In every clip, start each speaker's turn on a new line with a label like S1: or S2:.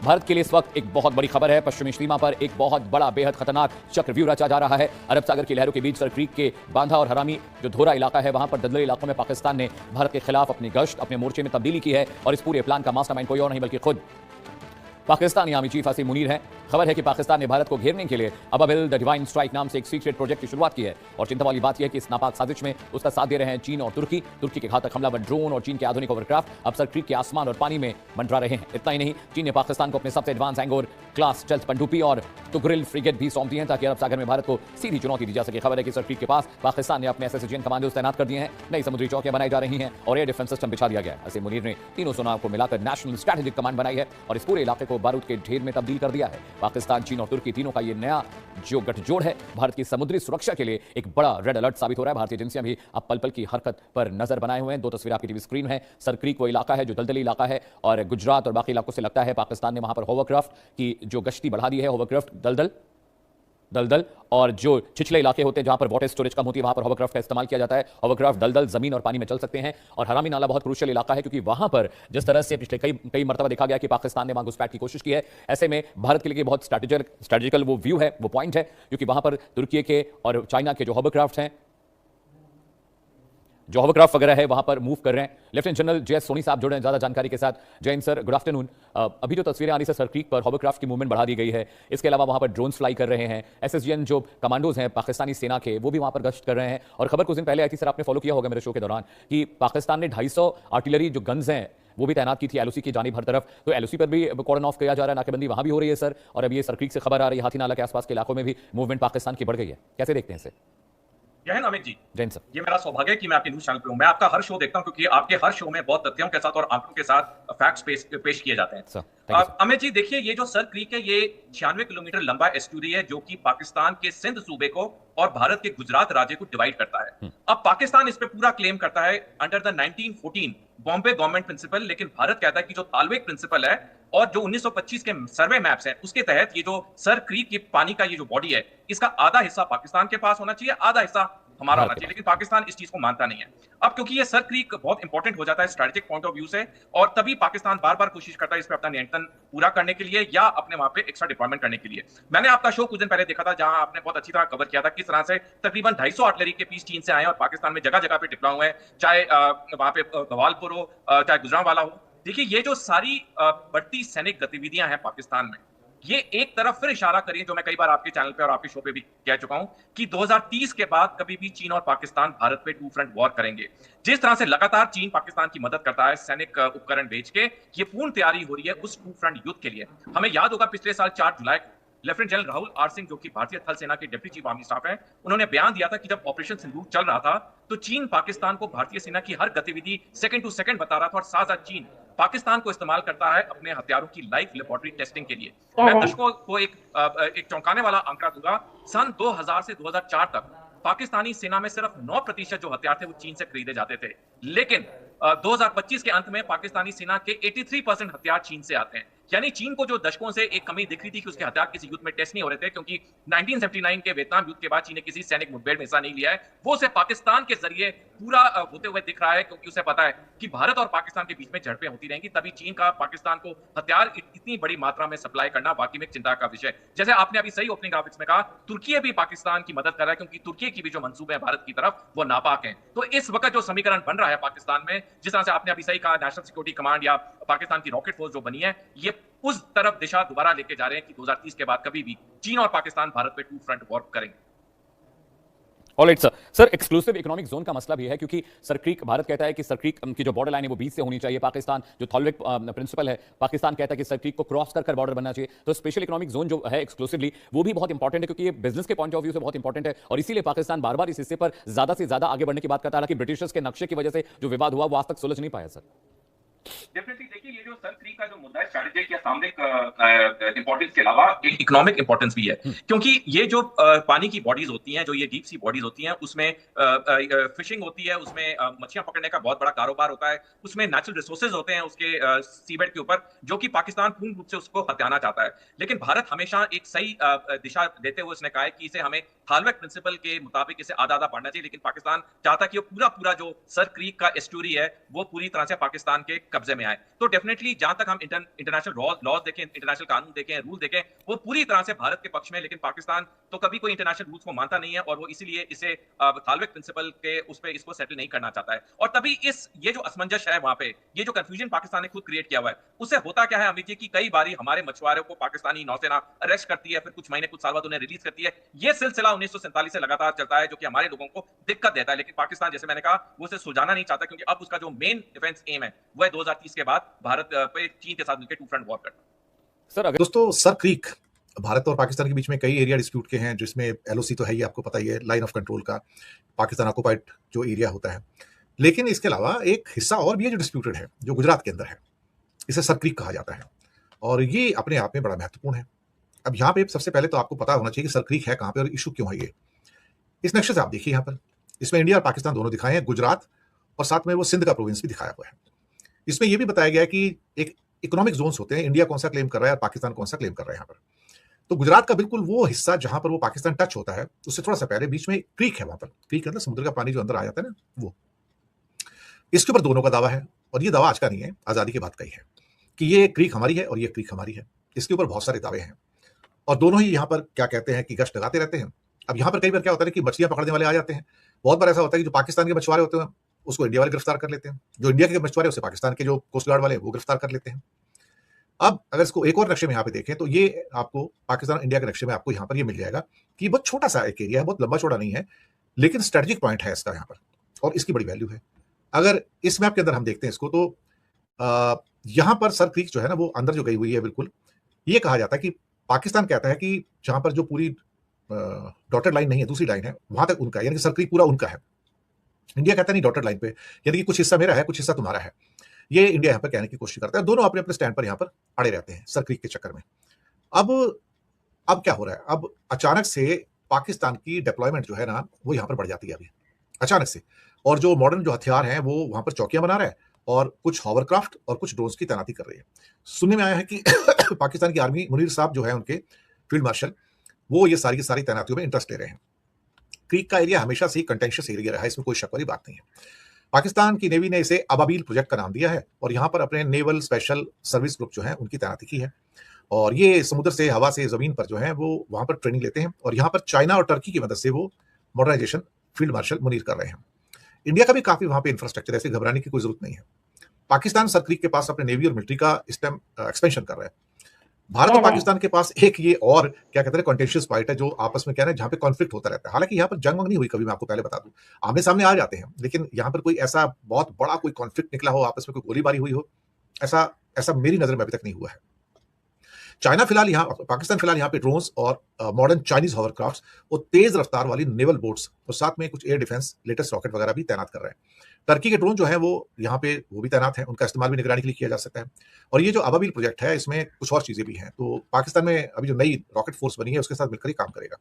S1: भारत के लिए इस वक्त एक बहुत बड़ी खबर है। पश्चिमी सीमा पर एक बहुत बड़ा बेहद खतरनाक चक्रव्यूह रचा जा रहा है। अरब सागर की लहरों के बीच सर क्रीक के बांधा और हरामी जो धोरा इलाका है, वहां पर दलदली इलाकों में पाकिस्तान ने भारत के खिलाफ अपनी गश्त, अपने मोर्चे में तब्दीली की है और इस पूरे प्लान का मास्टरमाइंड कोई और नहीं बल्कि खुद पाकिस्तानी आर्मी चीफ असीम मुनीर है। खबर है कि पाकिस्तान ने भारत को घेरने के लिए अबाबिल द डिवाइन स्ट्राइक नाम से एक सीक्रेट प्रोजेक्ट की शुरुआत की है और चिंता वाली बात यह है कि इस नापाक साजिश में उसका साथ दे रहे हैं चीन और तुर्की। तुर्की के घातक हमलावर ड्रोन और चीन के आधुनिक ओवरक्राफ्ट अब सर क्रीक के आसमान और पानी में मंडरा रहे हैं। इतना ही नहीं, चीन ने पाकिस्तान को अपने सबसे एडवांस एंगोर क्लास स्टेल्थ पनडुब्बी और तुगरिल फ्रिगेट भी सौंप दी है ताकि अरब सागर में भारत को सीधी चुनौती दी जा सके। खबर है कि सर क्रीक के पास पाकिस्तान ने अपने एसएसजीएन कमांडोज तैनात कर दिए हैं, नई समुद्री चौकियां बनाई जा रही हैं और एयर डिफेंस सिस्टम बिछा दिया गया है। असीम मुनीर ने तीनों सेनाओं को मिलाकर नेशनल स्ट्रैटेजिक कमांड बनाई है और इस पूरे इलाके को बारूद के ढेर में तब्दील कर दिया है। पाकिस्तान, चीन और तुर्की तीनों का ये नया जो गठजोड़ है भारत की समुद्री सुरक्षा के लिए एक बड़ा रेड अलर्ट साबित हो रहा है। भारतीय एजेंसियां भी अब पल पल की हरकत पर नजर बनाए हुए हैं। दो तस्वीर आपकी टीवी स्क्रीन है। सर क्रीक वो इलाका है जो दलदली इलाका है और गुजरात और बाकी इलाकों से लगता है पाकिस्तान ने वहां पर होवरक्राफ्ट की जो गश्ती बढ़ा दी है। होवरक्राफ्ट दलदल और जो छिछले इलाके होते हैं जहां पर वाटर स्टोरेज कम होती है, वहां पर होवरक्राफ्ट का इस्तेमाल किया जाता है। होवरक्राफ्ट दलदल जमीन और पानी में चल सकते हैं और हरामी नाला बहुत क्रूशियल इलाका है क्योंकि वहां पर जिस तरह से पिछले कई मर्तबा देखा गया कि पाकिस्तान ने वहां घुसपैठ की कोशिश की है, ऐसे में भारत के लिए बहुत स्ट्रेटेजिकल वो व्यू है, वो पॉइंट है क्योंकि वहां पर तुर्की के और चाइना के जो होवरक्राफ्ट हैं, जो होवरक्राफ्ट वगैरह है वहां पर मूव कर रहे हैं। Lieutenant general J S Soni साहब जुड़े हैं ज्यादा जानकारी के साथ। जय हिंद सर, गुड आफ्टरनून। अभी जो तस्वीरें आ रही है सर क्रीक पर होवरक्राफ्ट की मूवमेंट बढ़ा दी गई है, इसके अलावा वहां पर ड्रोन्स फ्लाई कर रहे हैं। एसएसजीएन जो कमांडोज हैं पाकिस्तानी सेना के, वो भी वहां पर गश्त कर रहे हैं और खबर कुछ दिन पहले आई थी सर, आपने फॉलो किया होगा मेरे शो के दौरान, कि पाकिस्तान ने 250 आर्टिलरी जो गन्स हैं वो भी तैनात की थी एलओसी की जानिब हर तरफ। तो एलओसी पर भी कॉर्डन ऑफ किया जा रहा है, नाकेबंदी वहां भी हो रही है सर। और अब ये सर क्रीक से खबर आ रही है हाथी नाला के आसपास के इलाकों में भी मूवमेंट पाकिस्तान की बढ़ गई है। कैसे देखते हैं इसे?
S2: जय हिंद अमित जी।
S1: जय हिंद सर।
S2: ये मेरा सौभाग्य है कि मैं आपके न्यूज चैनल पे हूं। मैं आपका हर शो देखता हूं क्योंकि आपके हर शो में बहुत तथ्यों के साथ और आंकड़ों के साथ फैक्ट्स पेश किए जाते हैं। अमित जी देखिए, ये जो सर क्रीक है ये 96 किलोमीटर लंबा एस्टूरी है जो कि पाकिस्तान के सिंध सूबे को और भारत के गुजरात राज्य को डिवाइड करता है। अब पाकिस्तान इस पे पूरा क्लेम करता है under the 1914 Bombay government principle, लेकिन भारत कहता है कि जो थालवेक प्रिंसिपल है और जो 1925 के सर्वे मैप्स हैं उसके तहत ये जो सर क्रीक की पानी का ये जो बॉडी है, इसका आधा हिस्सा पाकिस्तान के पास होना चाहिए, आधा हिस्सा हमारा होना चाहिए, लेकिन पाकिस्तान इस चीज को मानता नहीं है। अब क्योंकि ये सर क्रीक बहुत इंपॉर्टेंट हो जाता है स्ट्रेटेजिक पॉइंट ऑफ व्यू से, और तभी पाकिस्तान बार बार कोशिश करता है इस पे अपना नियंत्रण पूरा करने के लिए या अपने वहां पे एक्स्ट्रा डिप्लॉयमेंट करने के लिए। मैंने आपका शो कुछ दिन पहले देखा था जहां आपने बहुत अच्छी तरह कवर किया था किस तरह से तकरीबन 250 आर्टिलरी के पीस चीन से आए और पाकिस्तान में जगह जगह पे डिप्लॉय हुए हैं, चाहे वहां पे भवालपुर हो, चाहे गुजरांवाला हो। देखिए, ये जो सारी बढ़ती सैनिक गतिविधियां हैं पाकिस्तान में, ये एक तरफ फिर इशारा करिए जो मैं कई बार आपके चैनल पे और आपके शो पे भी कह चुका हूं कि 2030 के बाद कभी भी चीन और पाकिस्तान भारत पे टू फ्रंट वॉर करेंगे। जिस तरह से लगातार चीन पाकिस्तान की मदद करता है सैनिक उपकरण बेच के, ये पूर्ण तैयारी हो रही है उस टू फ्रंट युद्ध के लिए। हमें याद होगा पिछले साल 4 जुलाई को lieutenant general Rahul R Singh जो कि भारतीय थल सेना के डिप्टी चीफ आर्मी स्टाफ हैं, उन्होंने बयान दिया था कि जब ऑपरेशन सिंदूर चल रहा था तो चीन पाकिस्तान को भारतीय सेना की हर गतिविधि सेकंड टू सेकंड बता रहा था और साथ साथ चीन पाकिस्तान को इस्तेमाल करता है अपने हथियारों की लाइव लेबोरेटरी टेस्टिंग के लिए। मैं दर्शकों को एक चौंकाने वाला आंकड़ा दूंगा। सन 2000 से 2004 तक पाकिस्तानी सेना में सिर्फ 9% जो हथियार थे वो चीन से खरीदे जाते थे, लेकिन 2025 के अंत में पाकिस्तानी सेना के 83% हथियार चीन से आते हैं। यानी चीन को जो दशकों से एक कमी दिख रही थी कि उसके हथियार किसी युद्ध में टेस्ट नहीं हो रहे थे, क्योंकि 1979 के वियतनाम युद्ध के बाद चीन ने किसी सैनिक मुठभेड़ में हिस्सा नहीं लिया है, वो उसे पाकिस्तान के जरिए पूरा होते हुए दिख रहा है क्योंकि उसे पता है कि भारत और पाकिस्तान के बीच में झड़पें होती रहेंगी, तभी चीन का पाकिस्तान को हथियार इतनी बड़ी मात्रा में सप्लाई करना वाकई में चिंता का विषय। जैसे आपने अभी सही ओपनिंग ग्राफिक्स में कहा, तुर्की भी पाकिस्तान की मदद कर रहा है क्योंकि तुर्की की भी जो मंसूबे हैं भारत की तरफ वो नापाक हैं। तो इस वक्त जो समीकरण बन रहा है पाकिस्तान में, जिस तरह से आपने अभी सही कहा, नेशनल सिक्योरिटी कमांड या पाकिस्तान की रॉकेट फोर्स जो बनी है, ये उस तरफ दिशा दोबारा लेके जा रहे हैं कि 2030 के बाद कभी भी चीन और पाकिस्तान भारत पे टू फ्रंट वॉर करेंगे।
S1: Alright sir. Sir, exclusive economic zone का मसला भी है क्योंकि सर क्रीक, भारत कहता है कि सर क्रीक की जो बॉर्डर लाइन है वो बीच से होनी चाहिए। पाकिस्तान जो थॉलवेक प्रिंसिपल है, पाकिस्तान कहता है कि सर क्रीक को क्रॉस कर बॉर्डर बनना चाहिए। तो स्पेशल इकोनॉमिक जोन जो है एक्सक्लूसिवली, वो भी बहुत इंपॉर्टेंट है क्योंकि ये बिजनेस के पॉइंट ऑफ व्यू से बहुत इंपॉर्टेंट है और इसीलिए पाकिस्तान बार बार इस हिस्से पर ज्यादा से ज्यादा आगे बढ़ने की बात करता है। हालांकि ब्रिटिशर्स के नक्शे की वजह से जो विवाद हुआ वो आज तक सुलझ नहीं पाया सर।
S2: डेफिनेटली देखिए, ये जो सर क्रीक का जो मुद्दा है स्ट्रेटेजिक या सामरिक इंपॉर्टेंस के अलावा एक इकोनॉमिक इंपॉर्टेंस भी है, क्योंकि ये जो पानी की बॉडीज होती हैं, जो ये डीप सी बॉडीज होती हैं, उसमें फिशिंग होती है, उसमें मछलियां पकड़ने का बहुत बड़ा कारोबार होता है, उसमें नेचुरल रिसोर्सेज होते हैं उसके सीबेड के ऊपर, जो कि पाकिस्तान पूर्ण रूप से उसको हथियाना चाहता है। लेकिन भारत हमेशा एक सही दिशा देते हुए उसने कहा है कि इसे हमें थालवेक प्रिंसिपल के मुताबिक इसे आधा आधा बढ़ना चाहिए, लेकिन पाकिस्तान चाहता है कि पूरा पूरा जो सर क्रीक का एस्टूरी है वो पूरी तरह से पाकिस्तान के कब्जे में आए। तो डेफिनेटली जहां तक हम इंटरनेशनल लॉज देखें, इंटरनेशनल कानून देखें, रूल देखें, वो पूरी तरह से भारत के पक्ष में। लेकिन पाकिस्तान तो कभी कोई इंटरनेशनल रूल्स को मानता नहीं है और वो इसीलिए इसे थालवेक प्रिंसिपल के उस पे इसको सेटल नहीं करना चाहता है। और तभी ये जो असमंजस है वहां पे, ये जो कंफ्यूजन पाकिस्तान ने खुद क्रिएट किया हुआ है, उससे होता क्या है अमित जी की कई बारी हमारे मछुआरों को पाकिस्तानी नौसेना अरेस्ट करती है, फिर कुछ महीने कुछ साल बाद उन्हें रिलीज करती है। ये सिलसिला 1947 से लगातार चलता है, जो कि हमारे लोगों को दिक्कत देता है। लेकिन पाकिस्तान, जैसे मैंने कहा, वो उसे सुलझाना नहीं चाहता, क्योंकि अब उसका जो मेन डिफेंस एम है वो है 2030 के बाद भारत पे चीन के साथ मिलकर टू फ्रंट वॉर करना।
S1: सर अगर
S3: दोस्तों, सर क्रीक भारत और पाकिस्तान के बीच में कई एरिया डिस्प्यूट के हैं, जिसमें एलओसी तो है ही, आपको पता ही है, लाइन ऑफ कंट्रोल का पाकिस्तान ऑक्युपाइड जो एरिया होता है। लेकिन इसके अलावा एक हिस्सा और भी है जो डिस्प्यूटेड है, जो गुजरात के अंदर है। इसे सर क्रीक कहा जाता है और ये अपने आप में बड़ा महत्वपूर्ण है। अब यहाँ पे सबसे पहले तो आपको पता होना चाहिए कि सर क्रीक है कहाँ पे और इशू क्यों है ये। इस नक्शे से आप देखिए, यहाँ पर इसमें इंडिया और पाकिस्तान दोनों दिखाए हैं, गुजरात और साथ में वो सिंध का प्रोविंस भी दिखाया हुआ है। इसमें यह भी बताया गया है कि एक इकोनॉमिक जोन्स होते हैं, इंडिया कौन सा क्लेम कर रहा है और पाकिस्तान कौन सा क्लेम कर रहा है। यहाँ पर तो गुजरात का बिल्कुल वो हिस्सा जहां पर वो पाकिस्तान टच होता है, उससे थोड़ा सा पहले बीच में क्रीक है। वहां पर क्रीक अंदर समुद्र का पानी जो अंदर आ जाता है ना, वो इसके ऊपर दोनों का दावा है। और ये दावा आज का नहीं है, आजादी के बाद का ही है कि ये क्रीक हमारी है और ये क्रीक हमारी है। इसके ऊपर बहुत सारे दावे हैं और दोनों ही यहाँ पर क्या कहते हैं कि गश्त लगाते रहते हैं। अब यहाँ पर कई बार क्या होता है कि मछलियां पकड़ने वाले आ जाते हैं। बहुत बार ऐसा होता है कि जो पाकिस्तान के मछुआरे होते हैं उसको इंडिया वाले गिरफ्तार कर लेते हैं, जो इंडिया के मछुआरे उसे पाकिस्तान के जो कोस्ट गार्ड वाले वो गिरफ्तार कर लेते हैं। अब अगर इसको एक और नक्शे में यहाँ पे देखें तो ये आपको पाकिस्तान इंडिया के नक्शे में आपको यहाँ पर ये मिल जाएगा कि बहुत छोटा सा एक एरिया है, बहुत लंबा चौड़ा नहीं है, लेकिन स्ट्रेटेजिक पॉइंट है इसका यहाँ पर और इसकी बड़ी वैल्यू है। अगर इस मैप के अंदर हम देखते हैं इसको तो यहाँ पर सर क्रीक जो है ना वो अंदर जो गई हुई है, बिल्कुल ये कहा जाता है कि पाकिस्तान कहता है कि जहां पर जो पूरी डॉटेड लाइन नहीं है, दूसरी लाइन है, वहां तक उनका, यानी कि सर क्रीक पूरा उनका है। इंडिया कहता नहीं डॉटेड लाइन पे, यानी कि कुछ हिस्सा मेरा है, कुछ हिस्सा तुम्हारा है। ये इंडिया यहाँ पर कहने की कोशिश करता है। दोनों अपने अपने स्टैंड पर यहाँ पर अड़े रहते हैं सर क्रीक के चक्कर में। अब क्या हो रहा है, अब अचानक से पाकिस्तान की डिप्लॉयमेंट जो है ना वो यहाँ पर बढ़ जाती है अभी अचानक से। और जो मॉडर्न जो हथियार हैं वो वहां पर चौकियां बना रहा है और कुछ हॉवरक्राफ्ट और कुछ ड्रोन्स की तैनाती कर रही है। सुनने में आया है कि पाकिस्तान की आर्मी, मुनीर साहब जो है उनके फील्ड मार्शल, वो ये सारी की सारी तैनातियों में इंटरेस्ट ले रहे हैं। क्रीक का एरिया हमेशा से ही कंटेंशियस एरिया रहा है, इसमें कोई शक वाली बात नहीं है। पाकिस्तान की नेवी ने इसे अबाबील प्रोजेक्ट का नाम दिया है और यहाँ पर अपने नेवल स्पेशल सर्विस ग्रुप जो है उनकी तैनाती की है। और ये समुद्र से, हवा से, जमीन पर जो है वो वहां पर ट्रेनिंग लेते हैं और यहाँ पर चाइना और टर्की की मदद से वो मॉडर्नाइजेशन फील्ड मार्शल मुनीर कर रहे हैं। इंडिया का भी काफी वहां पे इंफ्रास्ट्रक्चर, ऐसे घबराने की कोई जरूरत नहीं है। पाकिस्तान सर क्रीक के पास अपने नेवी और मिलिट्री का एक्सपेंशन कर रहा है। भारत और पाकिस्तान के पास एक ये और क्या कहते हैं कॉन्टेंशियस पॉइंट है जो आपस में क्या है, जहां पे कॉन्फ्लिक्ट होता रहता है। हालांकि यहाँ पर जंग वंग नहीं हुई कभी, मैं आपको पहले बता दूं, आमने सामने आ जाते हैं, लेकिन यहाँ पर कोई ऐसा बहुत बड़ा कोई कॉन्फ्लिक्ट निकला हो, आपस में कोई गोलीबारी हुई हो, ऐसा मेरी नजर में अभी तक नहीं हुआ है। चाइना फिलहाल यहाँ, पाकिस्तान फिलहाल यहाँ पे ड्रोन्स और मॉडर्न चाइनीज हॉवरक्राफ्ट्स और तेज रफ्तार वाली नेवल बोट्स और साथ में कुछ एयर डिफेंस लेटेस्ट रॉकेट वगैरह भी तैनात कर रहे हैं। टर्की के ड्रोन जो है वो यहाँ पे वो भी तैनात है, उनका इस्तेमाल भी निगरानी के लिए किया जा सकता है। और ये जो अबाबील प्रोजेक्ट है इसमें कुछ और चीजें भी हैं। तो पाकिस्तान में अभी जो नई रॉकेट फोर्स बनी है उसके साथ मिलकर ही काम करेगा।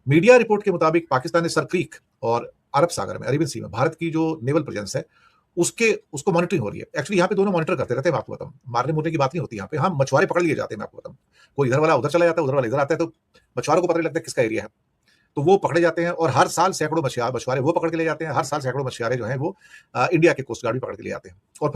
S3: मीडिया रिपोर्ट के मुताबिक पाकिस्तान ने सर क्रीक और अरब सागर में, अरेबियन सी में भारत की जो नेवल प्रेजेंस है उसको मॉनिटरिंग हो रही है। एक्चुअली यहाँ पे दोनों मॉनिटर करते रहते हैं। मैं आपको बताऊं, मारने मुरने की बात नहीं होती यहाँ पे। हाँ, मछुआरे पकड़ लिए जाते हैं। मैं आपको बताऊं, कोई इधर वाला उधर चला जाता है, उधर वाला इधर आता है, तो मछुआरों को पता नहीं लगता किसका एरिया है, तो वो पकड़े जाते हैं। और हर साल सैकड़ों मछुआरे वो पकड़ के ले जाते हैं। हर साल सैकड़ों मछुआरे जो हैं वो इंडिया के कोस्ट गार्ड भी पकड़ के ले जाते हैं। और